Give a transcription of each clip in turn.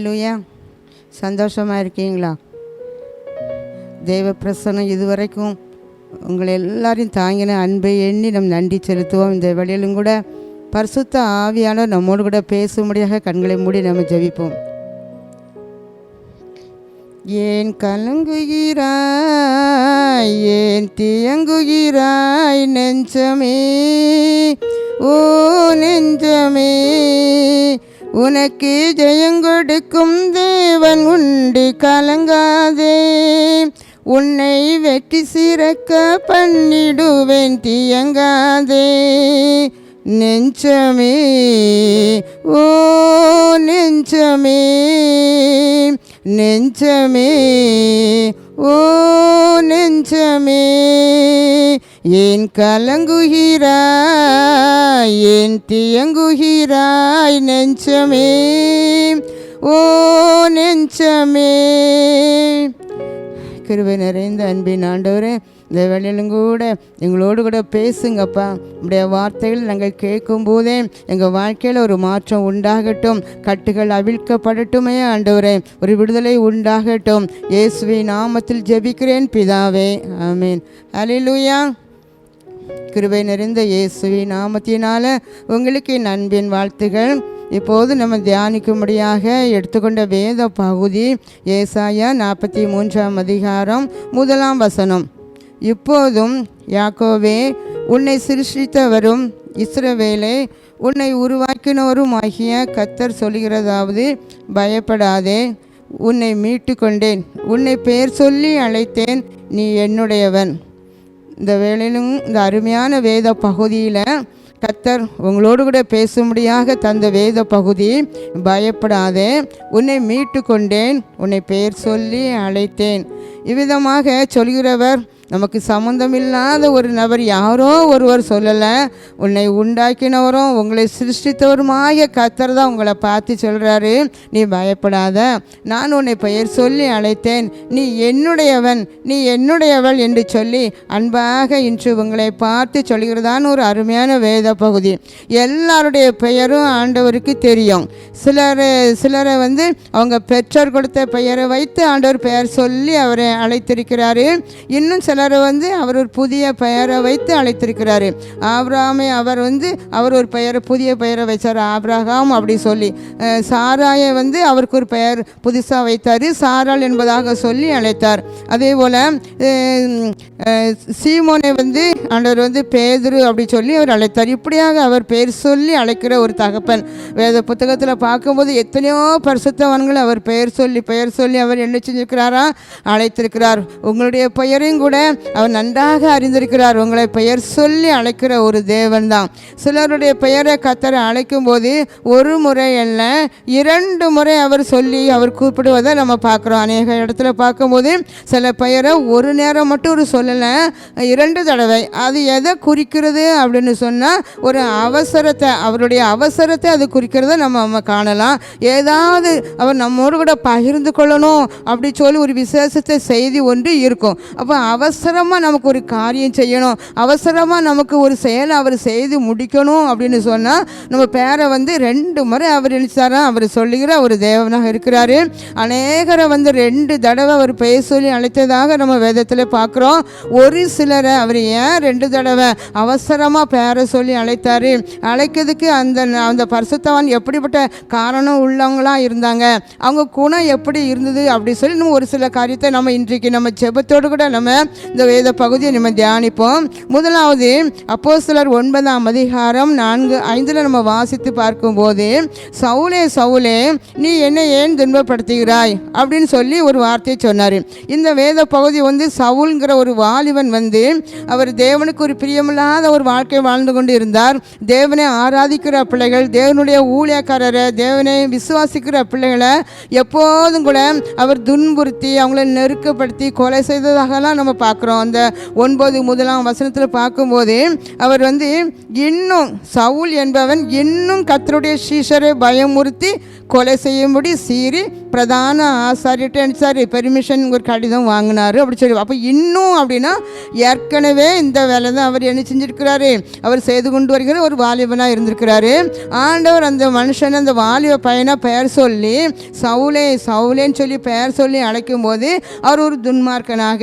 அல்லேலூயா. சந்தோஷமாக இருக்கீங்களா? தேவ பிரசன்னம் இதுவரைக்கும் உங்களை எல்லாரையும் தாங்கின அன்பை எண்ணி நம் நன்றி செலுத்துவோம். இந்த வேளையிலும் கூட பரிசுத்த ஆவியானவர் நம்மோடு கூட பேசும்படியாக கண்களை மூடி நம்ம ஜெபிப்போம். ஏன் கலங்குகிறாய், ஏன் தியங்குகிறாய் நெஞ்சமே, ஓ நெஞ்சமே, உனக்கு ஜெயங்கொடுக்கும் தேவன் உண்டு, கலங்காதே. உன்னை வெற்றி சிறக்க பண்ணிடுவேன், தியங்காதே நெஞ்சமே, ஓ நெஞ்சமே, நெஞ்சமே, ஓ நெஞ்சமே, ஏன் கலங்குகிறாய், ஏன் தியங்குகிறாய் நெஞ்சமே, ஓ நெஞ்சமே. கிருபை நிறைந்த அன்பின் ஆண்டவரே, இந்த வேளையிலும் கூட எங்களோடு கூட பேசுங்கப்பா. உடைய வார்த்தைகள் நாங்கள் கேட்கும் போதே எங்கள் வாழ்க்கையில் ஒரு மாற்றம் உண்டாகட்டும், கட்டுகள் அவிழ்க்கப்படட்டுமே ஆண்டவரே, ஒரு விடுதலை உண்டாகட்டும். இயேசுவின் நாமத்தில் ஜெபிக்கிறேன் பிதாவே, ஆமீன். அல்லேலூயா. கிருபை நிறைந்த இயேசுவின் நாமத்தினால உங்களுக்கு என் அன்பின் வாழ்த்துகள். இப்போது நம்ம தியானிக்கும்படியாக எடுத்துக்கொண்ட வேத பகுதி ஏசாயா 43ஆம் அதிகாரம் 1ஆம் வசனம். இப்போதும் யாக்கோவே, உன்னை சிருஷ்டித்தவரும் இஸ்ரவேலே உன்னை உருவாக்கினவரும் ஆகிய கர்த்தர் சொல்கிறதாவது, பயப்படாதே, உன்னை மீட்டு கொண்டேன், உன்னை பெயர் சொல்லி அழைத்தேன், நீ என்னுடையவன். இந்த வேளையிலும் இந்த அருமையான வேத பகுதியில் கர்த்தர் உங்களோடு கூட பேசும்படியாக தந்த வேத பகுதி, பயப்படாதே, உன்னை மீட்டு கொண்டேன், உன்னை பெயர் சொல்லி அழைத்தேன். இவ்விதமாக சொல்கிறவர் நமக்கு சம்பந்தமில்லாத ஒரு நபர், யாரோ ஒருவர் சொல்லலை. உன்னை உண்டாக்கினவரும் உங்களை சிருஷ்டித்தவருமாய கர்த்தர் தான் உங்களை பார்த்து சொல்கிறாரு, நீ பயப்படாத, நான் உன்னை பெயர் சொல்லி அழைத்தேன், நீ என்னுடையவன், நீ என்னுடையவள் என்று சொல்லி அன்பாக இன்று உங்களை பார்த்து சொல்கிறதான்னு ஒரு அருமையான வேத பகுதி. எல்லாருடைய பெயரும் ஆண்டவருக்கு தெரியும். சிலரை அவங்க பெற்றோர் கொடுத்த பெயரை வைத்து ஆண்டவர் பெயர் சொல்லி அவரை அழைத்திருக்கிறாரு. இன்னும் சிலரை அவர் ஒரு புதிய பெயரை வைத்து அழைத்திருக்கிறாரு. ஆபிரகாமை அவர் ஒரு புதிய பெயரை வைத்தார், ஆபிரகாம் அப்படி சொல்லி. சாராயை அவருக்கு ஒரு பெயர் புதுசாக வைத்தார், சாராள் என்பதாக சொல்லி அழைத்தார். அதே போல் சீமோனை ஆண்டவர் பேதுரு அப்படி சொல்லி அவர் அழைத்தார். இப்படியாக அவர் பெயர் சொல்லி அழைக்கிற ஒரு தகப்பன். வேத புத்தகத்தில் பார்க்கும்போது எத்தனையோ பரிசுத்தவான்கள் அவர் பெயர் சொல்லி அவர் என்ன செஞ்சிருக்கிறாரா, அழைத்திருக்கிறார். உங்களுடைய பெயரையும் கூட அவர் நன்றாக அறிந்திருக்கிறார். உங்களை பெயர் சொல்லி அழைக்கிற ஒரு தேவன் தான். சிலருடைய பெயரை கர்த்தர் அழைக்கும் போது ஒரு முறை அல்ல, 2 முறை அவர் சொல்லி அவர் கூப்பிடுவதை நம்ம பார்க்குறோம். அநேக இடத்துல பார்க்கும்போது சில பெயரை ஒரு நேரம் மட்டும் ஒரு சொல்லலை, 2 தடவை. அது எதை குறிக்கிறது அப்படின்னு சொன்னால் ஒரு அவசரத்தை, அவருடைய அவசரத்தை அது குறிக்கிறத நம்ம காணலாம். ஏதாவது அவர் நம்மோடு கூட பகிர்ந்து கொள்ளணும் அப்படி சொல்லி ஒரு விசேஷத்தை செய்தி ஒன்று இருக்கும். அப்போ அவசரமாக நமக்கு ஒரு காரியம் செய்யணும், அவசரமாக நமக்கு ஒரு செயலை அவர் செய்து முடிக்கணும் அப்படின்னு சொன்னால் நம்ம பேரை 2 முறை அவர் நினைச்சாரா அவர் சொல்லுகிற ஒரு தேவனாக இருக்கிறாரு. அநேகரை 2 தடவை அவர் பெயர் சொல்லி அழைத்ததாக நம்ம வேதத்தில் பார்க்குறோம். ஒரு சிலரை அவர் ஏன் 2 தடவை அவசரமாக பேரை சொல்லி அழைத்தார், அழைக்கிறதுக்கு அந்த பரிசுத்தவான் எப்படிப்பட்ட காரணம் உள்ளவங்களாக இருந்தாங்க, அவங்க குணம் எப்படி இருந்தது அப்படி சொல்லி நம்ம ஒரு சில காரியத்தை நம்ம இன்றைக்கு நம்ம ஜெபத்தோடு கூட நம்ம இந்த வேத பகுதியை நம்ம தியானிப்போம். முதலாவது அப்போஸ்தலர் 9ஆம் அதிகாரம் 4-5 நம்ம வாசித்து பார்க்கும்போது, சவுலே சவுலே, நீ என்னை ஏன் துன்பப்படுத்துகிறாய் அப்படின்னு சொல்லி ஒரு வார்த்தையை சொன்னார். இந்த வேத பகுதி சவுல்ங்கிற ஒரு வாலிபன் அவர் தேவனுக்கு ஒரு பிரியமில்லாத ஒரு வாழ்க்கை வாழ்ந்து கொண்டு இருந்தார். தேவனை ஆராதிக்கிற பிள்ளைகள், தேவனுடைய ஊழியக்காரரை, தேவனை விசுவாசிக்கிற பிள்ளைகளை எப்போதும் கூட அவர் துன்புறுத்தி அவங்கள நெருக்கப்படுத்தி கொலை செய்ததாகலாம் நம்ம பார்க்குறோம். அந்த 9 பார்க்கும்போது அவர் இன்னும் சவுல் என்பவன் இன்னும் கர்த்தருடைய சீஷரை பயமுறுத்தி கொலை செய்யும்படி சீறி பிரதான ஆசாரிட்ட பெர்மிஷன் ஒரு கடிதம் வாங்கினார் அப்படி சொல்லி. அப்போ இன்னும் அப்படின்னா ஏற்கனவே இந்த வேலை தான் அவர் என்ன செஞ்சுருக்கிறாரு, அவர் செய்து கொண்டு வருகிற ஒரு வாலிபனாக இருந்திருக்கிறாரு. ஆண்டவர் அந்த மனுஷன் அந்த வாலிப பையனை பெயர் சொல்லி சவுலே சவுலேன்னு சொல்லி பெயர் சொல்லி அழைக்கும் போது அவர் ஒரு துன்மார்க்கனாக,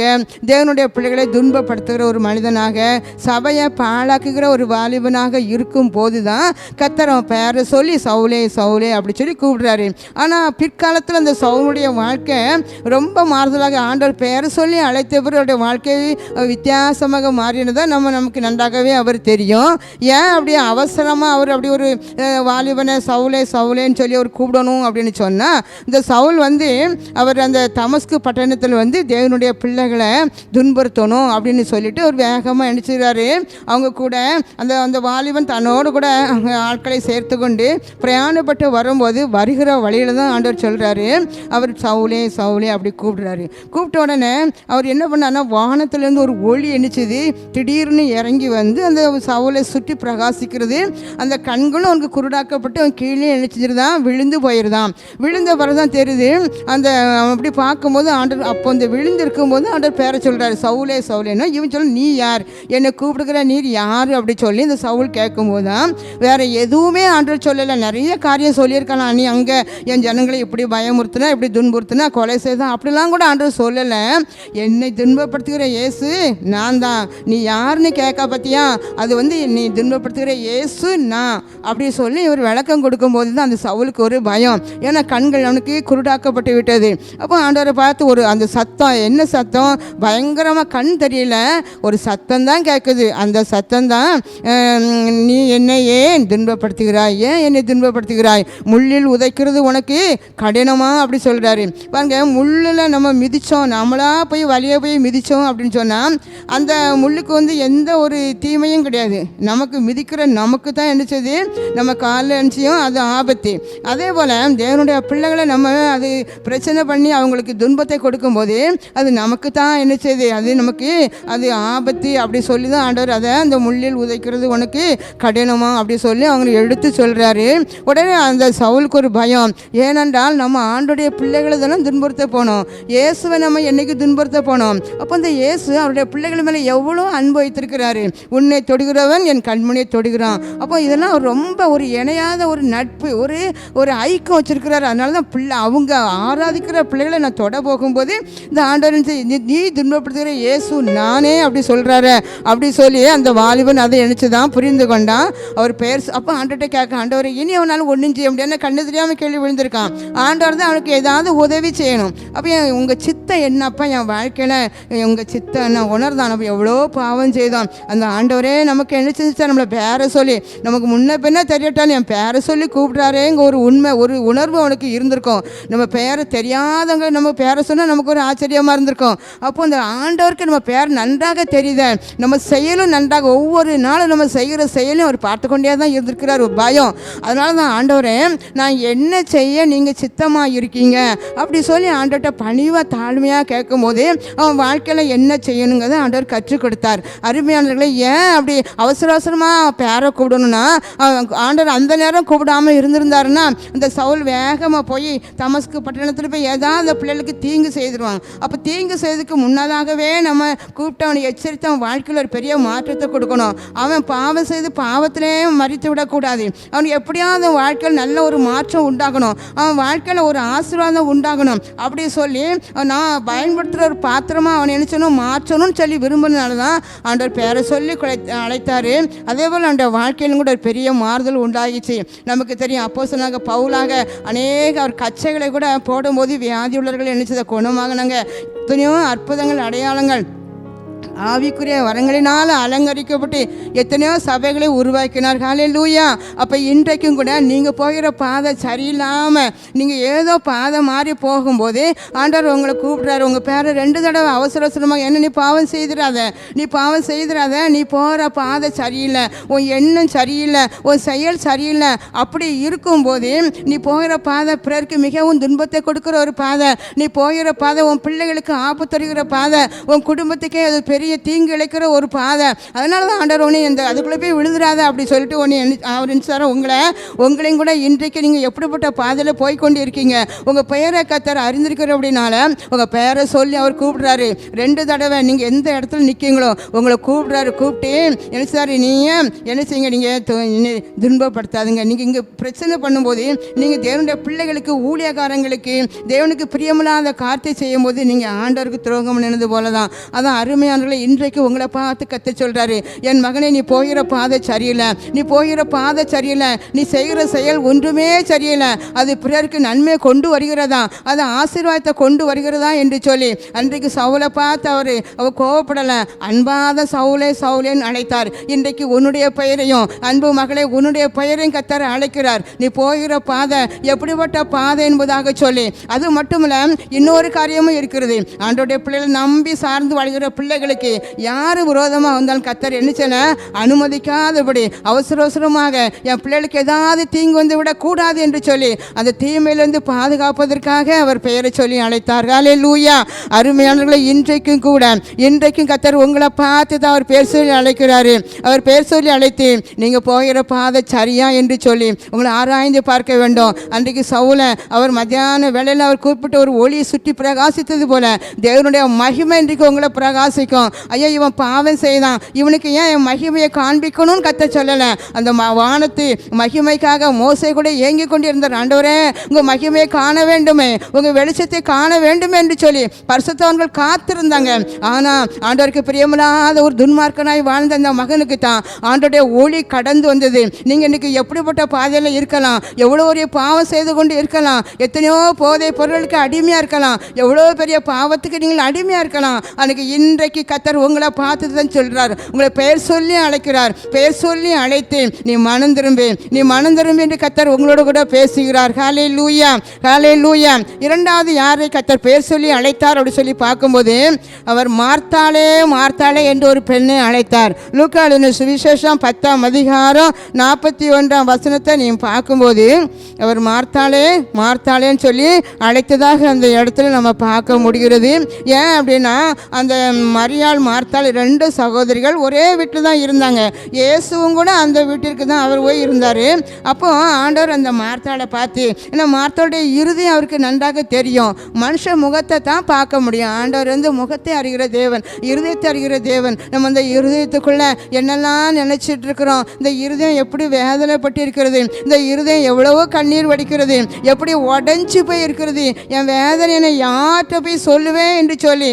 தேவனுடைய பிள்ளைகளை துன்பப்படுத்துகிற ஒரு மனிதனாக, சபையை பாழாக்குகிற ஒரு வாலிபனாக இருக்கும் போது தான் கர்த்தர் அவன் பெயரை சொல்லி சவுலே சவுலே அப்படி சொல்லி கூப்பிடுறாரு. ஆனால் பிற்காலத்தில் அந்த சவுலுடைய வாழ்க்கை ரொம்ப மாறுதலாக ஆண்டவர் பெயரை சொல்லி அழைத்தவருடைய வாழ்க்கை வித்தியாசமாக மாறினதை நமக்கு நன்றாகவே அவர் தெரியும். ஏன் அப்படி அவசரமாக அவர் அப்படி ஒரு வாலிபனை சவுலே சவுலேன்னு சொல்லி அவர் கூப்பிடணும் அப்படின்னு சொன்னால், இந்த சவுல் அவர் அந்த தமஸ்கு பட்டணத்தில் தேவனுடைய பிள்ளைகளை துன்புறுத்தணும் அப்படின்னு சொல்லிட்டு அவர் வேகமாக நினச்சிக்கிறாரு. அவங்க கூட அந்த வாலிபன் தன்னோடு கூட ஆட்களை சேர்த்து கொண்டு பிரயாணப்பட்டு வரும்போது வருகிற வழியில் தான் ஆண்டவர் சொல்கிறாரு, அவர் சவுலே சவுலே அப்படி கூப்பிடுறாரு. கூப்பிட்ட உடனே அவர் என்ன பண்ணார்னா, வானத்திலேருந்து ஒரு ஒளி எண்ணிச்சது திடீர்னு இறங்கி அந்த சவுலை சுற்றி பிரகாசிக்கிறது. அந்த கண்களும் அவனுக்கு குருடாக்கப்பட்டு அவன் கீழே நினைச்சிருந்தான், விழுந்து போயிருந்தான். விழுந்த பிறகுதான் தெரியுது அந்த அப்படி பார்க்கும்போது ஆண்டவர் அப்போ அந்த விழுந்து இருக்கும்போது ஆண்டவர் பேரை சொல்கிறாரு, சவுலே சவுலேன்னா. இவன் சொல்ல, நீ யார், என்னை கூப்பிடுகிற நீர் யார் அப்படி சொல்லி இந்த சவுல் கேட்கும்போது தான் வேற எதுவுமே ஆண்டவர் சொல்லலை. நிறைய காரியம் சொல்லியிருக்கலாம், நீ அங்கே என் ஜனங்களை இப்படி பயமுறுத்தினா இப்படி துன்புறுத்தினா கொலை செய்தான் அப்படிலாம் கூட ஆண்டவர் சொல்லலை. என்னை துன்பப்படுத்துகிற இயேசு நான் தான், நீ யாருன்னு கேட்க பார்த்தியா, அது நீ துன்பப்படுத்துகிற இயேசு நான் அப்படி சொல்லி இவர் விளக்கம் கொடுக்கும்போது தான் அந்த சவுலுக்கு ஒரு பயம். ஏன்னா கண்கள் அவனுக்கு குருடாக்கப்பட்டு விட்டது. அப்போ ஆண்டவரை பார்த்து ஒரு அந்த சத்தம், என்ன சத்தம், பயங்கரமாக கண் தெரியல, ஒரு சத்தம் தான் கேட்குது. அந்த சத்தம் தான், நீ என்னை ஏன் துன்பப்படுத்துகிறாய், ஏன் என்னை துன்பப்படுத்துகிறாய், முள்ளில் உதைக்கிறது உனக்கு கடினமா அப்படி சொல்கிறாரு. பாருங்க, முள்ளில் நம்ம மிதித்தோம், நம்மளா போய் வழியை போய் மிதித்தோம் அப்படின்னு சொன்னால் அந்த முள்ளுக்கு எந்த ஒரு தீமையும் கிடையாது. நமக்கு மிதிக்கிற நமக்கு தான் என்னச்சது, நம்ம காலில் நினச்சியும் அது ஆபத்து. அதே போல் தேவனுடைய பிள்ளைகளை நம்ம அது பிரச்சனை பண்ணி அவங்களுக்கு துன்பத்தை கொடுக்கும்போது அது நமக்கு தான் என்னச்சது, அது நமக்கு அது ஆபத்து அப்படி சொல்லி தான் ஆண்டவர் அதை அந்த முள்ளில் உதைக்கிறது உனக்கு கடினமா அப்படி சொல்லி அவங்களை எடுத்து சொல்கிறாரு. உடனே அந்த சவுலுக்கு ஒரு பயம். ஏனென்றால் நம்ம ஆண்டுடைய பிள்ளைகளை தானே துன்புறுத்த போனோம், இயேசுவை நம்ம என்னைக்கு துன்புறுத்த போனோம். அப்போ அந்த இயேசு அவருடைய பிள்ளைகள் மேலே எவ்வளோ அன்பு வைத்திருக்கிறாரு. உன்னை தொடுகிறவன் என் கண்மணியை தொடுகிறான். அப்போ இதெல்லாம் ரொம்ப ஒரு இணையாத ஒரு நட்பு, ஒரு ஐக்கியம் வச்சிருக்கிறாரு. அதனால தான் அவங்க ஆராதிக்கிற பிள்ளைகளை நான் தொட போகும்போது இந்த ஆண்டவர் நீ துன்பப்படுத்துகிற இயேசு நானே அப்படி சொல்கிறாரு அப்படி சொல்லி அந்த வாலிபன் அதை நினச்சி தான் புரிந்து கொண்டான். அவர் பெயர் அப்போ ஆண்டவர்கிட்ட கேட்க, ஆண்டவர் இனி அவனால் ஒன்றும் செய்ய முடியாது, கண்ணு தெரியாமல் கேள்வி விழுந்திருக்கான். ஆண்டவர் தான் அவனுக்கு ஏதாவது உதவி செய்யணும். அப்போ உங்கள் சித்தம் என்னப்பா, என் வாழ்க்கையில் உங்கள் சித்தம் என்ன உணர்தான், நம்ம எவ்வளோ பாவம் செய்தோம். அந்த ஆண்டவரே நமக்கு என்ன செஞ்சுச்சா, நம்மளை பேரை சொல்லி நமக்கு முன்ன பின்ன தெரியட்டாலும் என் பேரை சொல்லி கூப்பிட்றாரேங்க ஒரு உண்மை, ஒரு உணர்வு அவனுக்கு இருந்திருக்கும். நம்ம பேரை தெரியாதவங்க நம்ம பேரை சொன்னால் நமக்கு ஒரு ஆச்சரியமாக இருந்திருக்கும். அப்போ அந்த ஆண்டவருக்கு நம்ம பேர் நன்றாக தெரியுத, நம்ம செயலும் நன்றாக, ஒவ்வொரு நாளும் நம்ம செய்கிற செயலும் அவர் பார்த்து கொண்டே தான் இருந்திருக்கிறார். ஒரு பயம். அதனால தான் ஆண்டவரே நான் என்ன செய்ய நீங்கள் சித்தமாக இருக்கீங்க அப்படி சொல்லி ஆண்டவர்கிட்ட பணிவாக தாழ்மையாக கேட்கும் போது அவன் வாழ்க்கையில் என்ன செய்யணுங்கிறத ஆண்டவர் கற்றுக் கொடுத்தார். அருமையானவர்களை, ஏன் அப்படி அவசர அவசரமாக பேரை கூப்பிடணும்னா, ஆண்டவர் அந்த நேரம் கூப்பிடாமல் இருந்திருந்தாருன்னா இந்த சவுல் வேகமாக போய் தமஸ்கு பட்டணத்தில் போய் ஏதாவது அந்த பிள்ளைகளுக்கு தீங்கு செய்திருவாங்க. அப்போ தீங்கு செய்ததுக்கு முன்னதாகவே நம்ம கூப்பிட்டு அவனை எச்சரித்து அவன் வாழ்க்கையில் ஒரு பெரிய மாற்றத்தை கொடுக்கணும். அவன் பாவம் செய்து பாவத்திலே மறித்து விடக்கூடாது. அவனுக்கு எப்படியாவது வாழ்க்கையில் நல்ல ஒரு மாற்றம் உண்டாகணும், அவன் வாழ்க்கையில் ஒரு ஆசீர்வாதம் உண்டாகணும் அப்படி சொல்லி நான் பயன்படுத்துகிற ஒரு பாத்திரமாக அவன் நினைச்சனும் மாற்றணும்னு சொல்லி விரும்பினால தான் ஆண்டவர் பேரை சொல்லி அழைத்தார். அதே போல் அந்த வாழ்க்கையிலும் கூட ஒரு பெரிய மாறுதல் உண்டாகிச்சு. நமக்கு தெரியும், அப்போஸ்தலனாக பவுலாக அநேக அவர் கச்சைகளை கூட போடும்போது வியாதி உள்ளவர்கள் நினைச்சதை குணமாகனாங்க. எத்தனையோ அற்புதங்கள் அடையாளங்கள் ஆவிக்குரிய வரங்களினால் அலங்கரிக்கப்பட்டு எத்தனையோ சபைகளை உருவாக்கினார். ஹல்லேலூயா. அப்போ இன்றைக்கும் கூட நீங்கள் போகிற பாதை சரியில்லாமல் நீங்கள் ஏதோ பாதை மாறி போகும்போது ஆண்டவர் உங்களை கூப்பிட்றாரு. உங்கள் பேரை 2 தடவை அவசர அவசரமாக, என்ன நீ பாவம் செய்திடாத, நீ பாவம் செய்திடாத, நீ போகிற பாதை சரியில்லை, உன் எண்ணம் சரியில்லை, உன் செயல் சரியில்லை. அப்படி இருக்கும்போது நீ போகிற பாதை பிறருக்கு மிகவும் துன்பத்தை கொடுக்குற ஒரு பாதை, நீ போகிற பாதை உன் பிள்ளைகளுக்கு ஆபத்து தருகிற பாதை, உன் குடும்பத்துக்கே அது பெரிய தீங்கு இழைக்கிற ஒரு பாதை. அதனால தான் ஆண்டவர் ஒன்று இந்த அதுக்குள்ளே போய் விழுதுறாத அப்படி சொல்லிட்டு ஒன்று அவர் சார் உங்களையும் கூட இன்றைக்கு நீங்கள் எப்படிப்பட்ட பாதையில் போய்கொண்டு இருக்கீங்க, உங்கள் பெயரை கத்தர் அறிந்திருக்கிற அப்படின்னால உங்கள் பெயரை சொல்லி அவர் கூப்பிடுறாரு. 2 தடவை நீங்கள் எந்த இடத்துல நிற்கீங்களோ உங்களை கூப்பிடுறாரு. கூப்பிட்டு என்ன சார் நீங்கள் என்ன செய்யுங்க, நீங்கள் துன்பப்படுத்தாதுங்க. நீங்கள் இங்கே பிரச்சனை பண்ணும்போது நீங்கள் தேவனுடைய பிள்ளைகளுக்கு ஊழியக்காரங்களுக்கு தேவனுக்கு பிரியமில்லாத காரியத்தை செய்யும் போது நீங்கள் ஆண்டவருக்கு துரோகம் பண்ணினது போல தான். அதான் அருமையானவர்களை இன்றைக்கு உங்களை பார்த்து கத்த சொல்கிறாரு, என் மகனே நீ போகிற பாதை சரியில்லை, நீ போகிற பாதை சரியில்லை, நீ செய்கிற செயல் ஒன்றுமே சரியில்லை, அது பிறருக்கு நன்மையை கொண்டு வருகிறதா, அது ஆசீர்வாதத்தை கொண்டு வருகிறதா என்று சொல்லி அன்றைக்கு சவுலை பார்த்து அவர் கோவப்படலை, அன்பாத சவுலே சவுலேன்னு அழைத்தார். இன்றைக்கு உன்னுடைய பெயரையும் அன்பு மகளே உன்னுடைய பெயரையும் கத்தர் அழைக்கிறார். நீ போகிற பாதை எப்படிப்பட்ட பாதை என்பதாக சொல்லி. அது மட்டுமல்ல, இன்னொரு காரியமும் இருக்கிறது. ஆண்டவருடைய பிள்ளைகளை நம்பி சார்ந்து வாழ்கிற பிள்ளைகளுக்கு யார் விரோதமாக வந்தாலும் கத்தர் என்ன செய்ய அனுமதிக்காதபடி அவசர அவசரமாக என் பிள்ளைகளுக்கு ஏதாவது தீங்கு வந்து விடக்கூடாது என்று சொல்லி அந்த தீமையிலிருந்து பாதுகாப்பதற்காக அவர் பெயரை சொல்லி அழைத்தார். ஹல்லேலூயா. அருமையானவர்களை இன்றைக்கும் கத்தர் உங்களை பார்த்து தான் அவர் பேர் சொல்லி அழைக்கிறாரு. அவர் பேர் சொல்லி அழைத்து நீங்கள் போகிற பாதை சரியா என்று சொல்லி உங்களை ஆராய்ந்து பார்க்க வேண்டும். அன்றைக்கு சவுலை அவர் மத்தியான வேளையில் அவர் கூப்பிட்டு ஒரு ஒளியை சுற்றி பிரகாசித்தது போல தேவனுடைய மகிமை இன்றைக்கு உங்களை பிரகாசிக்கும். ஐயா இவன் பாவம் செய்தான், இவனுக்கு ஏன் என் மகிமையை காண்பிக்கணும்னு கத்த சொல்லலை. அந்த வானத்து மகிமைக்காக மோசே கூட ஏங்கி கொண்டிருந்தார். ஆண்டவரே உங்கள் மகிமையை காண வேண்டுமே, உங்கள் வெளிச்சத்தை காண வேண்டுமே என்று சொல்லி பரிசுத்தவான்கள் காத்திருந்தாங்க. ஆனால் ஆண்டவருக்கு பிரியமில்லாத ஒரு துன்மார்க்கனாய் வாழ்ந்த அந்த மகனுக்கு தான் ஆண்டோடைய ஒளி கடந்து வந்தது. நீங்கள் இன்றைக்கி எப்படிப்பட்ட பாதையில் இருக்கலாம், எவ்வளோ ஒரு பாவம் செய்து கொண்டு இருக்கலாம், எத்தனையோ போதை பொருளுக்கு அடிமையாக இருக்கலாம், எவ்வளோ பெரிய பாவத்துக்கு நீங்கள் அடிமையாக இருக்கலாம். அன்றைக்கி இன்றைக்கு கத்தர் உங்களை பார்த்து தான் சொல்கிறார், உங்களை பெயர் சொல்லி அழைக்கிறார். பெயர் சொல்லி அழைத்து நீ மனம் திரும்பி என்று கத்தர் உங்களோட கூட பேசுகிறார். ஹல்லேலூயா. ஹல்லேலூயா. 2வது யாரை கத்தர் பெயர் சொல்லி அழைத்தார் அப்படி சொல்லி பார்க்கும்போது அவர் மார்த்தாளே என்று ஒரு பெண்ணை அழைத்தார். லூக்கா எழுதின சுவிசேஷம் 10ஆம் அதிகாரம் 41ஆம் வசனத்தை நீ பார்க்கும்போது அவர் மார்த்தாளேன்னு சொல்லி அழைத்ததாக அந்த இடத்துல நம்ம பார்க்க முடிகிறது. ஏன் அப்படின்னா அந்த மரியாள் மார்த்தாள் 2 சகோதரிகள் ஒரே வீட்டில் தான் இருந்தாங்க. இயேசுவும் கூட அந்த வீட்டிற்கு தான் அவர் போய் இருந்தார். அப்போ ஆண்டவர் அந்த மார்த்தாளை பார்த்து, ஏன்னா மார்த்தாளுடைய இருதயம் அவருக்கு நன்றாக தெரியும், மனுஷ முகத்தை தான் பார்க்க முடியும். ஆண்டவர் வந்து முகத்தை அறிகிற தேவன், இருதயத்தை அறிகிற தேவன். நம்ம அந்த இருதயத்துக்குள்ளே என்னெல்லாம் நினச்சிட்டு இருக்கிறோம், இந்த இருதயம் எப்படி வேதனைப்பட்டு இருக்கிறது, இந்த இருதயம் எவ்வளவோ கண்ணீர் வடிக்கிறது, எப்படி உடஞ்சி போய் இருக்கிறது, என் வேதனை யார்கிட்ட போய் சொல்லுவேன் என்று சொல்லி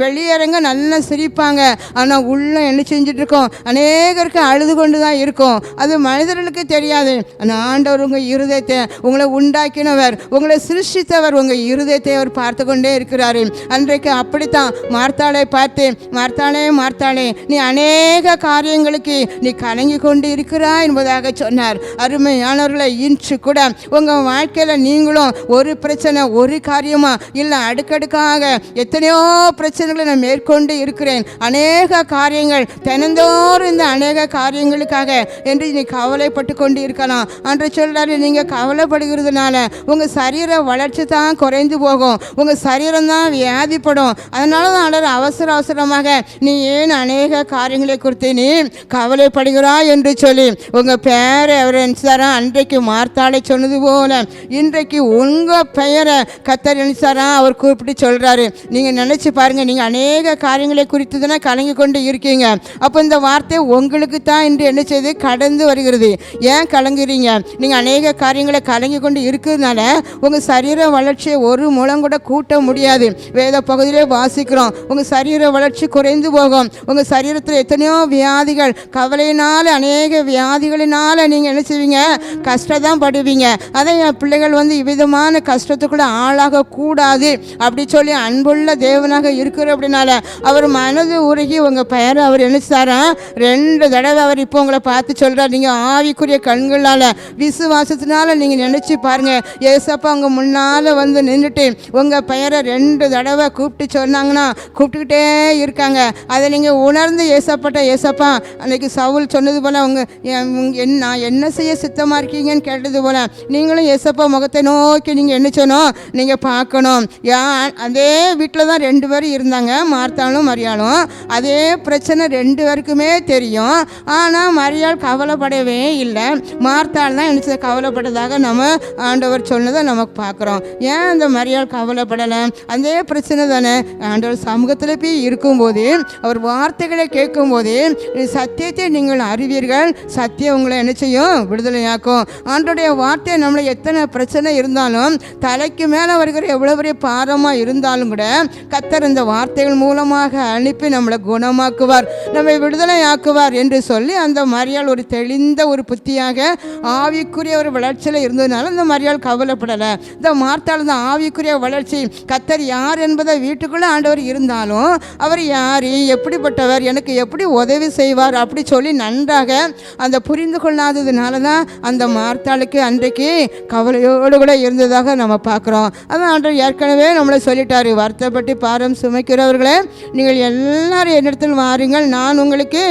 வெளியரங்க நல்லா சிரிப்பாங்க. ஆனால் உள்ள என்ன செஞ்சுட்டு இருக்கோம், அநேகருக்கு அழுது கொண்டு தான் இருக்கும். அது மனிதர்களுக்கு தெரியாது. ஆனால் ஆண்டவர் உங்கள் இருதயத்தை, உங்களை உண்டாக்கினவர், உங்களை சிருஷ்டித்தவர், உங்கள் இருதயத்தை அவர் பார்த்து கொண்டே இருக்கிறாரு. அன்றைக்கு அப்படித்தான் மார்த்தாளை பார்த்து, மார்த்தாளே நீ அநேக காரியங்களுக்கு நீ கலங்கி கொண்டு இருக்கிறாய் என்பதாக சொன்னார். அருமையானவர்களை இன்று கூட உங்கள் வாழ்க்கையில் நீங்களும் ஒரு பிரச்சனை ஒரு காரியமா இல்லை, அடுக்கடுக்காக எத்தனையோ பிரச்சனைகளை நான் மேற்கொண்டு இருக்கிறேன், அநேக காரியங்கள் தினந்தோறும் இந்த அநேக காரியங்களுக்காக என்று நீ கவலைப்பட்டு கொண்டு இருக்கலாம். அன்று சொல்றாரு, நீங்கள் கவலைப்படுகிறதுனால உங்கள் சரீர வளர்ச்சி தான் குறைந்து போகும், உங்கள் சரீரம் தான் வியாதிப்படும். அதனால தான் அவசரமாக நீ ஏன் அநேக காரியங்களை குறித்து நீ கவலைப்படுகிறாய் என்று சொல்லி உங்கள் பெயரை அவர் நினைச்சாரா. அன்றைக்கு மார்த்தாளை சொன்னது போல இன்றைக்கு உங்கள் பெயரை கத்தர் நினைச்சாரா அவர் கூப்பிட்டு சொல்கிறாரு. நீங்கள் நினச்சி பாருங்கள், நீங்கள் அநேக காரியங்களை குறித்து தானே கலங்கி கொண்டு இருக்கீங்க. அப்போ இந்த வார்த்தை உங்களுக்கு தான் என்று என்ன செய்து கடந்து வருகிறது. ஏன் கலங்குறீங்க? நீங்கள் அநேக காரியங்களை கலங்கி கொண்டு இருக்கிறதுனால உங்கள் சரீர வளர்ச்சியை ஒரு மூலம் கூட கூட்ட முடியாது. வேத பகுதியிலே வாசிக்கிறோம், உங்கள் சரீர வளர்ச்சி குறைந்து போகும். உங்கள் சரீரத்தில் எத்தனையோ வியாதிகள், கவலையினால் அநேக வியாதிகளினால் நீங்கள் என்ன செய்வீங்க, கஷ்டத்தான் படுவீங்க. அதை என் பிள்ளைகள் வந்து இவ்விதமான கஷ்டத்துக்குள்ள ஆளாகக்கூடாது அப்படி சொல்லி அன்புள்ள தேவனாக இருக்கிற அப்படின்னால அவர் அவர் மனது உருகி உங்கள் பெயரை அவர் நினைச்சாரா 2 தடவை அவர் இப்போ உங்களை பார்த்து சொல்கிறார். நீங்கள் ஆவிக்குரிய கண்களால் விசுவாசத்தினால நீங்கள் நினச்சி பாருங்கள். ஏசப்பா உங்கள் முன்னால் வந்து நின்றுட்டு உங்கள் பெயரை 2 தடவை கூப்பிட்டு சொன்னாங்கன்னா கூப்பிட்டுக்கிட்டே இருக்காங்க. அதை நீங்கள் உணர்ந்து ஏசப்பா அன்றைக்கி சவுல் சொன்னது போல் நான் என்ன செய்ய சித்தமாக இருக்கீங்கன்னு கேட்டது போல் நீங்களும் ஏசப்பா முகத்தை நோக்கி நீங்கள் என்ன சொன்னோம் நீங்கள் பார்க்கணும். அதே வீட்டில் தான் 2 பேரும் இருந்தாங்க, மார்த்தாலும் மரியாளும். அதே பிரச்சனை 2 பேருக்குமே தெரியும். ஆனால் மரியாள் கவலைப்படவே இல்லை. மார்த்தாள் தான் என்ன கவலைப்பட்டதாக நம்ம ஆண்டவர் சொன்னதை நமக்கு பார்க்குறோம். ஏன் அந்த மரியாள் கவலைப்படலை? அதே பிரச்சனை தானே. ஆண்டவர் சமூகத்தில் போய் இருக்கும்போது அவர் வார்த்தைகளை கேட்கும்போது சத்தியத்தை நீங்கள் அறிவீர்கள், சத்தியம் உங்களை என்ன செய்யும்? விடுதலையாக்கும். ஆண்டோடைய வார்த்தை நம்மளை எத்தனை பிரச்சனை இருந்தாலும் தலைக்கு மேலே வருகிற எவ்வளோ பெரிய பாரமாக இருந்தாலும் கூட கர்த்தர் இந்த வார்த்தைகள் மூலமாக அனுப்பி நம்மளை குணமாக்குவார், நம்மை விடுதலையாக்குவார் என்று சொல்லி அந்த மரியாள் ஒரு தெளிந்த ஒரு புத்தியாக ஆவிக்குரிய ஒரு வளர்ச்சியில் இருந்ததுனால இந்த மரியாள் கவலைப்படலை. இந்த மார்த்தாள் இந்த ஆவிக்குரிய வளர்ச்சி கர்த்தர் யார் என்பதை வீட்டுக்குள்ளே ஆண்டவர் இருந்தாலும் அவர் யார், எப்படிப்பட்டவர், எனக்கு எப்படி உதவி செய்வார் அப்படி சொல்லி நன்றாக அந்த புரிந்து கொள்ளாததுனால தான் அந்த மார்த்தாளுக்கு அன்றைக்கு கவலையோடு கூட இருந்ததாக நம்ம பார்க்குறோம். அதான் ஆண்டவர் ஏற்கனவே நம்மளை சொல்லிட்டாரு, வருத்தப்பட்டு பாரம் சுமைக்கிறவர்களே நீங்கள் எல்லாரும் என்னிடத்தில் வாருங்கள், நான் உங்களுக்கு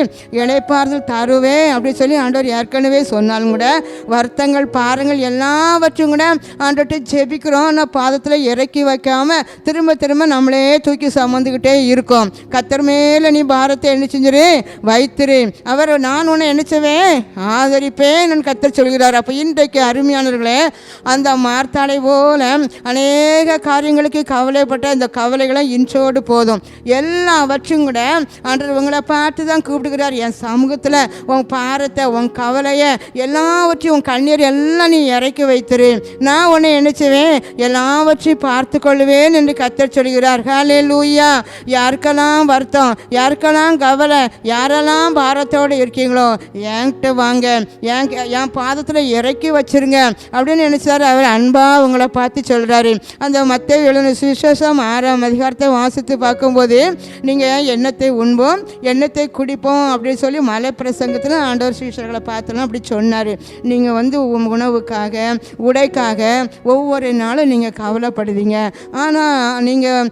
இளைப்பாறுதல் தருவேன் அப்படி சொல்லி ஆண்டவர் ஏற்கனவே சொன்னாலும் கூட வருத்தங்கள் பாருங்கள் எல்லாவற்றும் கூட ஆண்டவர்கிட்ட ஜெபிக்கிறோம். நான் பாதத்தில் இறக்கி வைக்காமல் திரும்ப நம்மளே தூக்கி சுமந்துக்கிட்டே இருக்கோம். கர்த்தர் மேலே நீ பாரத்தை என்ன செஞ்சிரு வைத்திரு, அவர் நான் உன்னை என்னச்சவேன் ஆதரிப்பேன் நான் கர்த்தர் சொல்கிறார். அப்போ இன்றைக்கு அருமையானவர்களே அந்த மார்த்தாளை போல அநேக காரியங்களுக்கு கவலைப்பட்ட இந்த கவலைகளை இன்றோடு போதும். எல்லாவற்றும் கூட ஆண்டவர் உங்களை பார்த்து தான் கூப்பிடுகிறார். என் சமூகத்தில் உன் பாரத்தை உன் கவலையை எல்லாவற்றையும் உன் கண்ணீர் எல்லாம் நீ இறக்கி வைத்திரு, நான் உன்னை என்னச்சுவேன் எல்லாவற்றையும் பார்த்து கொள்வேன் என்று கர்த்தர் சொல்கிறார். ஹல்லேலூயா. யாருக்கெல்லாம் வருத்தம், யாருக்கெல்லாம் கவலை, யாரெல்லாம் பாரத்தோடு இருக்கீங்களோ என்கிட்ட வாங்க, என் பாதத்தில் இறக்கி வச்சிருங்க அப்படின்னு நினைச்சாரு. அவர் அன்பாக உங்களை பார்த்து சொல்கிறாரு. அந்த மத்தேயு எழுதின சுவிசேஷம் 6ஆம் அதிகாரத்தை வாசித்து பார்க்கும்போது நீங்கள் எண்ணத்தை உண்போம் எண்ணத்தை குடிப்போம் அப்படின்னு சொல்லி மலை பிரசங்கத்தில் ஆண்டவர் சீஷர்களை பார்த்தலாம் அப்படி சொன்னார். நீங்கள் உணவுக்காக உடைக்காக ஒவ்வொரு நாளும் நீங்கள் கவலைப்படுவீங்க. ஆனால் நீங்கள்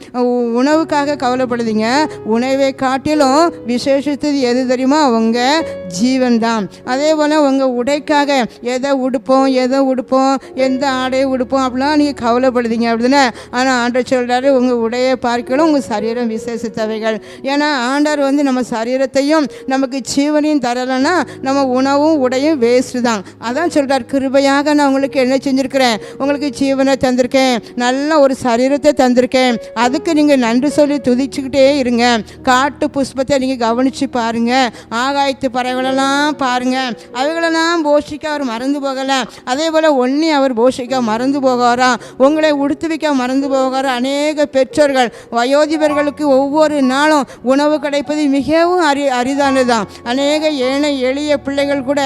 உணவுக்காக கவலைப்படுவீங்க, உணவை காட்டிலும் விசேஷித்தது எது தெரியுமா? உங்கள் ஜீவன் தான். அதே போல் உங்கள் உடைக்காக எதை உடுப்போம் எந்த ஆடையை உடுப்போம் அப்படிலாம் நீங்கள் கவலைப்படுவீங்க அப்படிதானே. ஆனால் ஆண்டவர் சொல்கிறாரு உங்கள் உடையை பார்க்கலும் உங்கள் சரீரம் விசேஷித்தவைகள். ஏன்னா ஆண்டவர் நம்ம சரீரத்தையும் நமக்கு ஜீவனையும் தரலைன்னா நம்ம உணவும் உடையும் வேஸ்ட்டு தான். அதான் சொல்கிறார், கிருபையாக நான் உங்களுக்கு என்ன செஞ்சுருக்கிறேன், உங்களுக்கு ஜீவனை தந்திருக்கேன், நல்ல ஒரு சரீரத்தை தந்திருக்கேன், அதுக்கு நீங்கள் நன்றி சொல்லி துதிச்சுக்கிட்டே இருங்க. காட்டு புஷ்பத்தை நீங்கள் கவனித்து பாருங்கள், ஆகாயத்து பறவைகளெல்லாம் பாருங்கள், அவைகளெல்லாம் போஷிக்க அவர் மறந்து போகலை. அதே போல் ஒன்றி அவர் போஷிக்க மறந்து போகாரா, உங்களை உடுத்துவிக்க மறந்து போகாரா. அநேக பெற்றோர்கள் வயோதிபர்களுக்கு ஒவ்வொரு நாளும் உணவு கிடைப்பது மிகவும் அரிதானதுதான். அநேக ஏழை எளிய பிள்ளைகள் கூட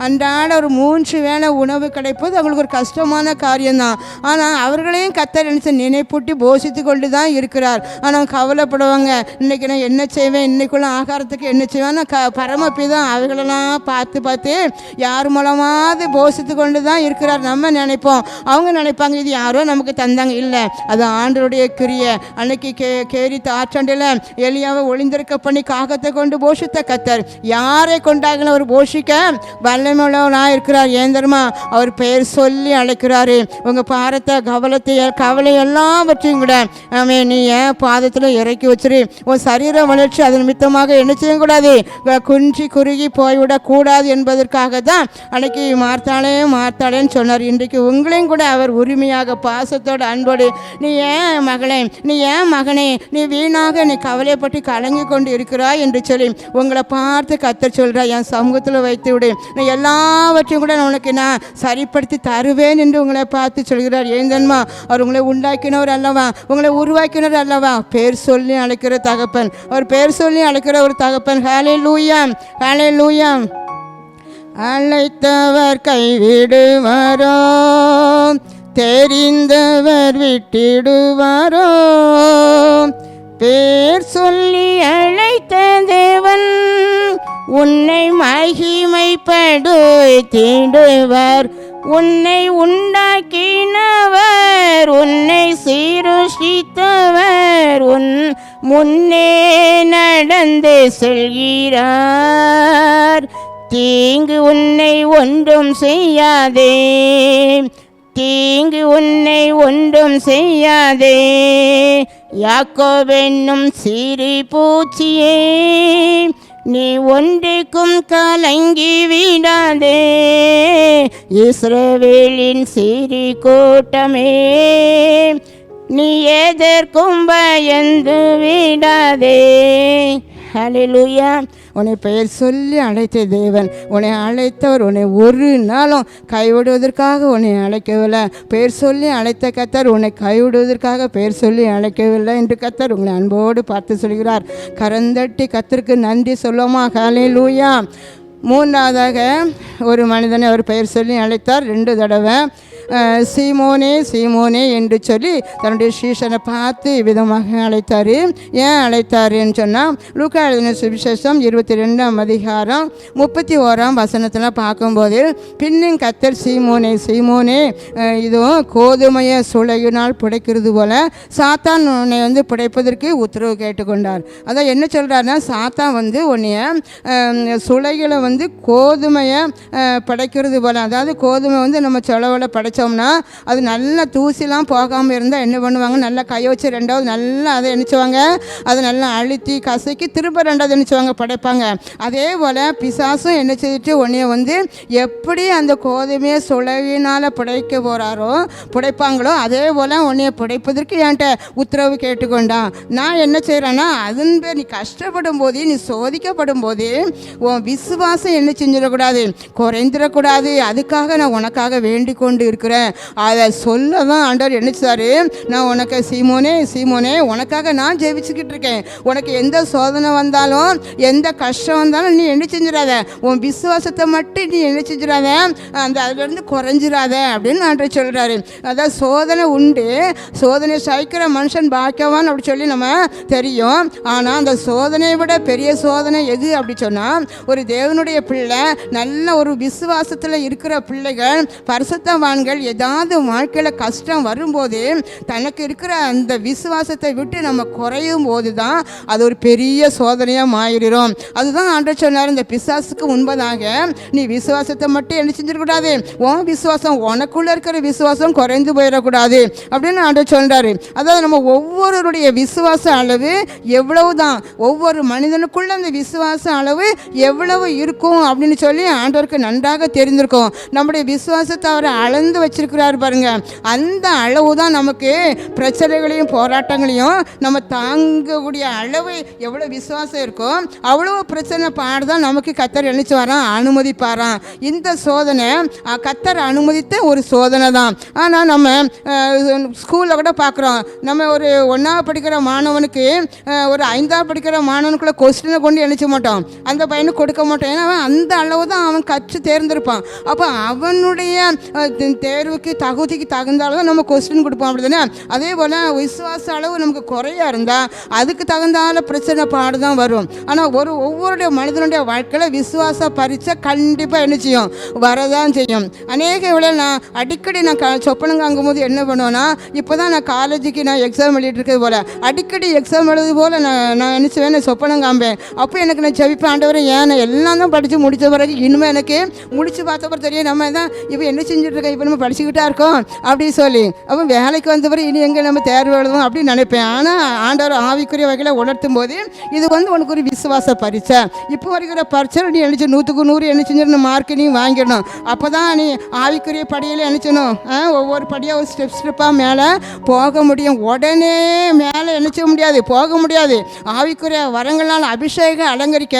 அன்றாட ஒரு 3 வேளை உணவு கிடைப்பது அவங்களுக்கு ஒரு கஷ்டமான காரியம்தான். ஆனால் அவர்களையும் கர்த்தர் நினைப்பூட்டி போஷித்து கொண்டு தான் இருக்கிறார். ஆனால் கவலைப்படுவாங்க, இன்றைக்கி நான் என்ன செய்வேன், இன்றைக்குள்ள ஆகாரத்துக்கு என்ன செய்வேன்னா பரமபிதான் அவைகளெல்லாம் பார்த்து யார் மூலமாவது போஷித்து கொண்டு தான் இருக்கிறார் நம்ம நினைப்போம். அவங்க நினைப்பாங்க இது யாரோ நமக்கு தந்தாங்க. இல்லை, அது ஆண்டவருடைய கிரியை. அன்னைக்கு கேரித்து ஆற்றாண்டில் எலியாவை ஒளிந்திருக்க பண்ணி காகத்தை கொண்டு போஷித்த கர்த்தர் யாரை கொண்டாங்களோ அவர் போஷிக்க வல்லமையுள்ளவனாக இருக்கிறார். ஏன் தெரியுமா? அவர் பெயர் சொல்லி அழைக்கிறாரு. உங்கள் பாரத்தை கவலை எல்லாவற்றையும் கூட நீ ஏன் பாதத்தில் இறக்கி வச்சிரு. உன் சரீர வளர்ச்சி அதன் நிமித்தமாக என்ன செய்யக்கூடாது, குன்றி குறுகி போய்விடக்கூடாது என்பதற்காக தான் அன்னைக்கு மார்த்தாளேன்னு சொன்னார். இன்றைக்கு உங்களையும் கூட அவர் உரிமையாக பாசத்தோடு அன்போடு நீ ஏன் மகனே நீ வீணாக நீ கவலைப்பட்டு கலங்கி கொண்டு இருக்கிறாய் என்று சொல்லி உங்களை பார்த்து கர்த்தர் சொல்கிறார், என் சமூகத்தில் வைத்து விடு, நான் எல்லாவற்றையும் கூட உனக்கு நான் சரிப்படுத்தி தருவேன் என்று உங்களை பார்த்து சொல்கிறார். ஏன் தெரியுமா? அவர் உங்களை உண்டாக்கினவர் அல்லவா, உங்களை உருவாக்கினவர் அல்லவா, பேர் சொல்லி அழைக்கிற தகப்பன், அவர் பேர் சொல்லி அழைக்கிற ஒரு தகப்பன். ஹல்லேலூயா, ஹல்லேலூயா. அழைத்தவர் கைவிடுவாரோ, தெரிந்தவர் விட்டிடுவாரோ, பேர் சொல்லி அழைத்த தேவன் உன்னை மகிமைப்படுத்திடுவர். உன்னை உண்டாக்கினவர், உன்னை சீருஷித்தவர், உன் முன்னே நடந்து செல்கிறார். தீங்கு உன்னை ஒன்றும் செய்யாதே, தீங்கு உன்னை ஒன்றும் செய்யாதே. யாக்கோபென்னும் சிறு பூச்சியே, நீ ஒன்றுக்கும் கலங்கி விடாதே. இஸ்ரவேலின் சிறு கூட்டமே, நீ எதற்கும் பயந்து விடாதே. ஹல்லேலூயா. உன்னை பெயர் சொல்லி அழைத்த தேவன், உன்னை அழைத்தவர் உன்னை ஒரு நாளும் கைவிடுவதற்காக உன்னை அழைக்கவில்லை. பெயர் சொல்லி அழைத்த கர்த்தர் உன்னை கைவிடுவதற்காக பெயர் சொல்லி அழைக்கவில்லை என்று கர்த்தர் உங்களை அன்போடு பார்த்து சொல்கிறார். கரந்தட்டி கர்த்தருக்கு நன்றி சொல்லுமா. ஹல்லேலூயா. மூன்றாவதாக ஒரு மனிதனை அவர் பெயர் சொல்லி அழைத்தார் 2 தடவை. சீமோனே சீமோனே என்று சொல்லி தன்னுடைய சீஷனை பார்த்து விதமாக அழைத்தார். ஏன் அழைத்தாருன்னு சொன்னால், லூக்கா எழுதின சுவிசேஷம் 22ஆம் அதிகாரம் 31ஆம் வசனத்தில் பார்க்கும்போது, பின்னும் கர்த்தர் சீமோனே சீமோனே, இதுவும் கோதுமையை சுளையினால் புடைக்கிறது போல சாத்தான் உன்னை புடைப்பதற்கு உத்தரவு கேட்டுக்கொண்டார். அதான் என்ன சொல்கிறாருன்னா, சாத்தான் உன்னைய சுளைகளை கோதுமையை படைக்கிறது போல, அதாவது கோதுமை நம்ம செலவில் படைச்ச அது நல்லா தூசிலாம் போகாமல் இருந்தால் என்ன பண்ணுவாங்க, நல்லா கையை வச்சு 2வது நல்லா அதை நினச்சுவாங்க, அதை நல்லா அழுத்தி கசக்கி திரும்ப 2வது நினச்சுவாங்க படைப்பாங்க. அதே போல் பிசாசும் என்ன செய்துட்டு உன்னைய எப்படி அந்த கோதுமையை சுளையினால் புடைக்க போகிறாரோ புடைப்பாங்களோ அதே போல் உன்னைய புடைப்பதற்கு என்கிட்ட உத்தரவு கேட்டுக்கொண்டான். நான் என்ன செய்கிறேன்னா, அதன் பேர் நீ கஷ்டப்படும் போது, நீ சோதிக்கப்படும் போது உன் விசுவாசம் என்ன செஞ்சிடக்கூடாது, குறைந்துடக்கூடாது. அதுக்காக நான் உனக்காக வேண்டிக் கொண்டு இருக்கிறேன். அதை சொல்ல தான் ஆண்டவர் என்ன செய்றாரு, நான் உனக்கு சீமோனே சீமோனே உனக்காக நான் ஜெபிச்சுக்கிட்டு இருக்கேன். உனக்கு எந்த சோதனை வந்தாலும் எந்த கஷ்டம் வந்தாலும் நீ என்ன செஞ்சிடாத, உன் விசுவாசத்தை மட்டும் நீ என்ன செஞ்சிடாத, அதுலேருந்து குறைஞ்சிடாத அப்படின்னு ஆண்டவர் சொல்கிறாரு. அதான் சோதனை உண்டு, சோதனை சகிக்கிற மனுஷன் பாக்கியவான் அப்படி சொல்லி நம்ம தெரியும். ஆனால் அந்த சோதனையை விட பெரிய சோதனை எது அப்படி சொன்னால், ஒரு தேவனுடைய பிள்ளை, நல்ல ஒரு விசுவாசத்தில் இருக்கிற பிள்ளைகள், பரிசுத்தவான்கள் ஏதாவது வாழ்க்கையில் கஷ்டம் வரும்போது தனக்கு இருக்கிற அந்த விசுவாசத்தை விட்டு நம்ம குறையும் போது தான் அது ஒரு பெரிய சோதனையாக மாறிடும். அதுதான் ஆண்டவர் சொன்னார், இந்த பிசாசுக்கு முன்பதாக நீ விசுவாசத்தை மட்டும் என்ன செஞ்சிடக்கூடாது, உன் விசுவாசம் உனக்குள்ளே இருக்கிற விசுவாசம் குறைந்து போயிடக்கூடாது அப்படின்னு ஆண்டவர் சொல்கிறாரு. அதாவது நம்ம ஒவ்வொருடைய விசுவாச அளவு எவ்வளவு தான், ஒவ்வொரு மனிதனுக்குள்ள அந்த விசுவாச அளவு எவ்வளவு இருக்கும் அப்படின்னு சொல்லி ஆண்டவருக்கு நன்றாக தெரிந்திருக்கும். நம்முடைய விசுவாசத்தை அவர் அளந்து வச்சிருக்கிறார் பாருங்க. அந்த அளவு தான் நமக்கு பிரச்சனைகளையும் போராட்டங்களையும் நம்ம தாங்கக்கூடிய அளவு எவ்வளோ விசுவாசம் இருக்கோ அவ்வளோ பிரச்சனை பாடுதான் நமக்கு கர்த்தர் எழுச்சி வரான், அனுமதிப்பாரான். இந்த சோதனை கர்த்தர் அனுமதித்த ஒரு சோதனை தான். ஆனால் நம்ம ஸ்கூலில் கூட பார்க்குறோம், நம்ம ஒரு 1ஆவது படிக்கிற மாணவனுக்கு ஒரு 5ஆவது படிக்கிற மாணவனுக்குள்ள கொஸ்டினை கொண்டு எழுச்ச மாட்டோம், அந்த பையனுக்கு கொடுக்க மாட்டோம். ஏன்னா அந்த அளவு தான் அவன் கற்று தேர்ந்திருப்பான். அப்போ அவனுடைய தேர்வுக்கு தகுதிக்கு தகுந்தாலும் தான் நம்ம கொஸ்டின் கொடுப்போம், அப்படி தானே? அதே போல் விசுவாச அளவு நமக்கு குறையா இருந்தால் அதுக்கு தகுந்தால பிரச்சனை பாடு தான் வரும். ஆனால் ஒவ்வொருடைய மனிதனுடைய வாழ்க்கையில் விசுவாச பரீட்சை கண்டிப்பாக என்ன செய்யும், வரதான் செய்யும். அநேக வேளை நான் அடிக்கடி சொப்பனங்க வாங்கும்போது என்ன பண்ணுவேன்னா, இப்போ தான் நான் காலேஜுக்கு நான் எக்ஸாம் எழுதிட்டு இருக்கிறது போல் அடிக்கடி எக்ஸாம் எழுது போல் நான் நினச்சுவேன், நான் சொப்பனம் காம்பேன். அப்போ எனக்கு நான் ஜெபிப்பேன், ஆண்டவரே ஏன் நான் எல்லாம் தான் படித்து முடித்த பிறகு இனிமேல் எனக்கு முடிச்சு பார்த்தப்பறம் தெரியும் நம்ம தான் இப்போ என்ன செஞ்சுட்ருக்கேன், இப்போ நம்ம படிச்சுக்கிட்டா இருக்கோம் அப்படின்னு சொல்லி. அப்போ வேலைக்கு வந்த பிறகு இனி எங்கே நம்ம தேர்வு எழுதுவோம் அப்படின்னு நினைப்பேன். ஆனால் ஆண்டவர் ஆவிக்குரிய வகையில் உணர்த்தும் போது இது உனக்கு ஒரு விசுவாச பரீட்சை, இப்போ வரைக்கிற பரீட்சை நீ எழுச்சி 100க்கு 100 என்ன செஞ்சிடணும், மார்க்கு நீ வாங்கிடணும். அப்போ தான் நீ ஆவிக்குரிய படியில் நினச்சணும், ஒவ்வொரு படியாக ஒரு ஸ்டெப்பாக மேலே போக முடியும். உடனே மேலே நினச்ச முடியாது, போக முடியாது. ஆவிக்குரிய வரங்களால் அபிஷேகம் அலங்கரிக்க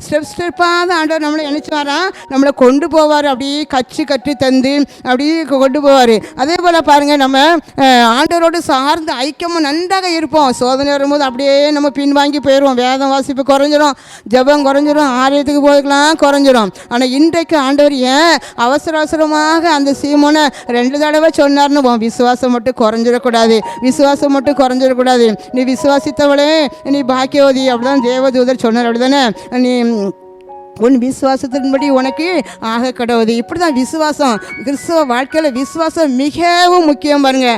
ஸ்டெப்பாக தான் ஆண்டவர் நம்மளை நினச்சி வரான், நம்மளை கொண்டு போவார். அப்படியே கற்று தந்து அப்படியே கொண்டு போவார். அதே போல் பாருங்கள், நம்ம ஆண்டவரோடு சார்ந்து ஐக்கியமும் நன்றாக இருப்போம். சோதனை வரும்போது அப்படியே நம்ம பின்வாங்கி போயிடுவோம். வேதம் வாசிப்பு குறைஞ்சிரும், ஜெபம் குறைஞ்சிரும், ஆலயத்துக்கு போதுக்கெல்லாம் குறைஞ்சிரும். ஆனால் இன்றைக்கு ஆண்டவர் ஏன் அவசரமாக அந்த சீமோனை 2 தடவை சொன்னார்னு, விசுவாசம் மட்டும் குறைஞ்சிடக்கூடாது, விசுவாசம் மட்டும் குறைஞ்சிடக்கூடாது, நீ விசுவாசித்தவளே நீ பாக்கியவதி, அப்படிதான் தேவதூதர் சொன்னார். அப்படிதானே, நீ உன் விசுவாசத்தின்படி உனக்கு ஆக கடவுது. இப்படி தான் விசுவாசம், கிறிஸ்துவ வாழ்க்கையில் விசுவாசம் மிகவும் முக்கியம். பாருங்க,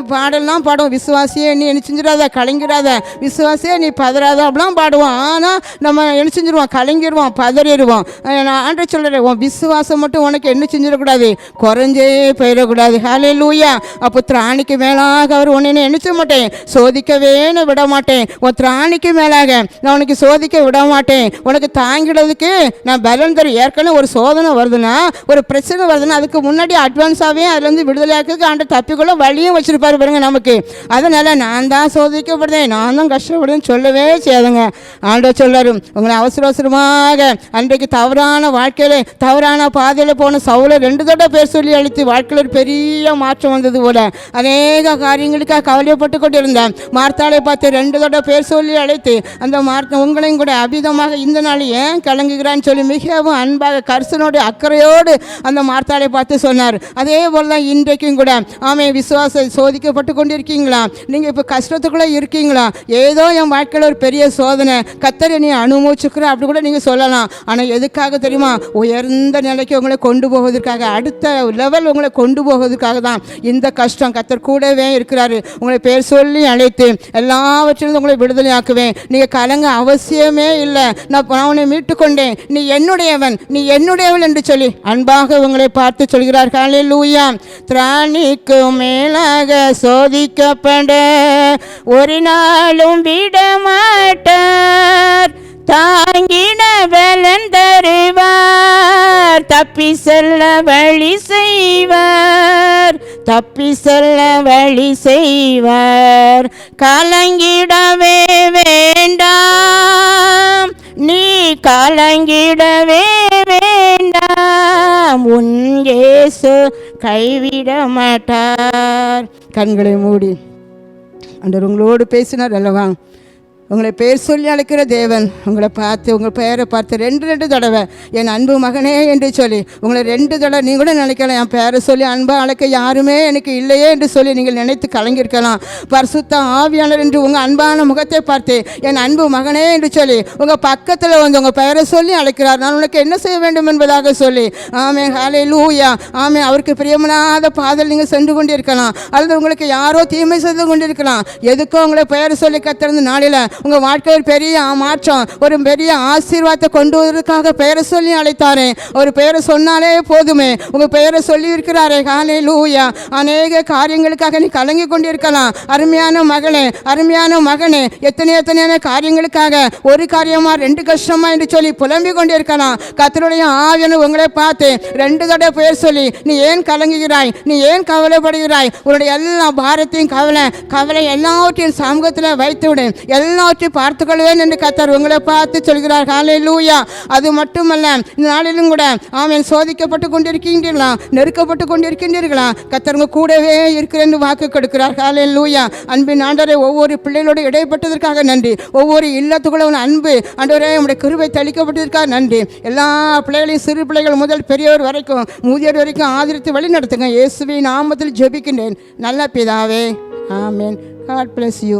பாடலாம் பாடுவோம், விசுவாசியே நீ என்ன செஞ்சிடாத, கலங்கிடாத, விசுவாசியே நீ பதறாத, அப்படிலாம் பாடுவோம். ஆனால் நம்ம என்ன செஞ்சிருவோம், கலங்கிடுவோம், பதறிடுவோம். நான் ஆண்டவர் சொல்கிறேன், உன் விசுவாசம் மட்டும் உனக்கு என்ன செஞ்சிடக்கூடாது, குறைஞ்சே போயிடக்கூடாது. ஹல்லேலூயா. அப்போ திராணிக்கு மேலாக அவர் உன்னை என்ன செய்ய மாட்டேன், சோதிக்கவே நான் விட மாட்டேன். உன் திராணிக்கு மேலாக நான் உனக்கு சோதிக்க விட மாட்டேன். உனக்கு தாங்கிடுறதுக்கு நான் பலன் தரும். ஏற்கனவே ஒரு சோதனை வருதுன்னா, ஒரு பிரச்சனை வருதுன்னா, அதுக்கு முன்னாடி அட்வான்ஸாகவே அதுலேருந்து விடுதலையாக்கு ஆண்டு தப்பிக்குள்ள வழியும் வச்சுருப்பாரு பாருங்க நமக்கு. அதனால் நான் தான் சோதிக்கப்படுறேன், நான் தான் கஷ்டப்படுறேன்னு சொல்லவே செய்யாதுங்க. ஆண்டவர் சொல்றாரு, உங்களை அவசரமாக அன்றைக்கு தவறான வாழ்க்கையில் தவறான பாதையில் போன சவுலை 2 தடவை பேர் சொல்லி அழைத்து வாழ்க்கையில் ஒரு பெரிய மாற்றம் வந்தது போல அநேக காரியங்களுக்காக கவலைப்பட்டு கொண்டு இருந்தேன். மார்த்தாளை பார்த்து 2 தடவை பேர் சொல்லி அழைத்து அந்த உங்களையும் கூட அபிதமாக இந்த நாள் ஏன் கலங்குகிற சொல்லி மிகவும் அன்பாக கரிசனோடு அக்கறையோடு அந்த மார்த்தாளை பார்த்து சொன்னார். அதே போல தான் இன்றைக்கும் கூட ஆமே விசுவாசம் சோதிக்கப்பட்டு கொண்டிருக்கீங்களா, நீங்கள் இப்போ கஷ்டத்துக்குள்ளே இருக்கீங்களா, ஏதோ என் வாழ்க்கையில் ஒரு பெரிய சோதனை கர்த்தரை நீ அனுமதிச்சுக்கிற அப்படி கூட நீங்கள் சொல்லலாம். ஆனால் எதுக்காக தெரியுமா, உயர்ந்த நிலைக்கு உங்களை கொண்டு போவதற்காக, அடுத்த லெவல் உங்களை கொண்டு போவதற்காக தான் இந்த கஷ்டம். கர்த்தர் கூடவே இருக்கிறாரு. உங்களை பேர் சொல்லி அழைத்து எல்லாவற்றிலும் உங்களை விடுதலை ஆக்குவேன். நீங்கள் கலங்க அவசியமே இல்லை. நான் உன்னை மீட்டுக்கொண்டேன், நீ என்னுடையவன், நீ என்னுடையவன் என்று சொல்லி அன்பாக உங்களை பார்த்து சொல்கிறார். ஹல்லேலூயா. திராணிக்கு மேலாக சோதிக்கப்பட ஒரு நாளும் விட மாட்டார், தாங்கின பலன் தருவார், தப்பி செல்ல வழி செய்வார், தப்பி செல்ல வழி செய்வார். கலங்கிடவே வேண்டாம், நீ கலங்கிடவே வேண்டாம், உன் இயேசு கைவிட மாட்டார். கண்களை மூடி ஆண்டவர் உங்களோடு பேசினார் அல்லவா. உங்களை பேர் சொல்லி அழைக்கிற தேவன் உங்களை பார்த்து, உங்கள் பெயரை பார்த்து 2 தடவை என் அன்பு மகனே என்று சொல்லி உங்களை 2 தடவை நீங்கள் கூட நினைக்கலாம், என் பேரை சொல்லி அன்பாக அழைக்க யாருமே எனக்கு இல்லையே என்று சொல்லி நீங்கள் நினைத்து கலங்கியிருக்கலாம். பரிசுத்த ஆவியானவர் என்று உங்கள் அன்பான முகத்தை பார்த்து என் அன்பு மகனே என்று சொல்லி உங்கள் பக்கத்தில் வந்து உங்கள் பெயரை சொல்லி அழைக்கிறார். நான் உனக்கு என்ன செய்ய வேண்டும் என்பதாக சொல்லி. ஆமென். ஹல்லேலூயா. ஆமென். அவருக்கு பிரியமனாத பாதையில் நீங்கள் சென்று கொண்டிருக்கலாம், அல்லது உங்களுக்கு யாரோ தீமை செய்து கொண்டிருக்கலாம். எதுக்கோ உங்களை பெயரை சொல்லி கத்திருந்த நாளில் உங்கள் வாழ்க்கையில் பெரிய மாற்றம், ஒரு பெரிய ஆசீர்வாதத்தை கொண்டு வருவதற்காக பெயரை சொல்லி அழைத்தாரே. ஒரு பெயரை சொன்னாலே போதுமே, உங்கள் பெயரை சொல்லி இருக்கிறாரே. ஹல்லேலூயா. அநேக காரியங்களுக்காக நீ கலங்கி கொண்டிருக்கலாம். அருமையான மகளே, அருமையான மகனே, எத்தனையான காரியங்களுக்காக ஒரு காரியமா 2 கஷ்டமா என்று சொல்லி புலம்பிக் கொண்டிருக்கலாம். கர்த்தருடைய ஆவியானவர் உங்களை பார்த்து 2 தடவை பெயர் சொல்லி, நீ ஏன் கலங்குகிறாய், நீ ஏன் கவலைப்படுகிறாய், உன்னுடைய எல்லா பாரத்தையும் கவலை எல்லாவற்றையும் சமூகத்தில் வைத்துவிடு, எல்லாவற்றையும் பார்த்துக்கொள்வேன் என்று கர்த்தர் உங்களை பார்த்து சொல்கிறார். ஹல்லேலூயா. அது மட்டுமல்ல, இந்த நாளிலும் கூட ஆமென் சோதிக்கப்பட்டு கொண்டிருக்கின்றீர்களா, நெருக்கப்பட்டு கொண்டிருக்கின்றீர்களா, கர்த்தர் உங்க கூடவே இருக்கிற என்று வாக்கு கொடுக்கிறார். ஹல்லேலூயா. அன்பின் ஆண்டவரே, ஒவ்வொரு பிள்ளைகளோடு இடைப்பட்டதற்காக நன்றி. ஒவ்வொரு இல்லத்துக்குள்ள உன் அன்பு ஆண்டவரே உடைய கிருபை தெளிக்கப்பட்டதற்காக நன்றி. எல்லா பிள்ளைகளையும் சிறு பிள்ளைகள் முதல் பெரியவர் வரைக்கும் முதியோர் வரைக்கும் ஆதரித்து வழி நடத்துங்க. இயேசுவின் நாமத்தில் ஜெபிக்கின்றேன் நல்ல பிதாவே. ஆமென். God bless you.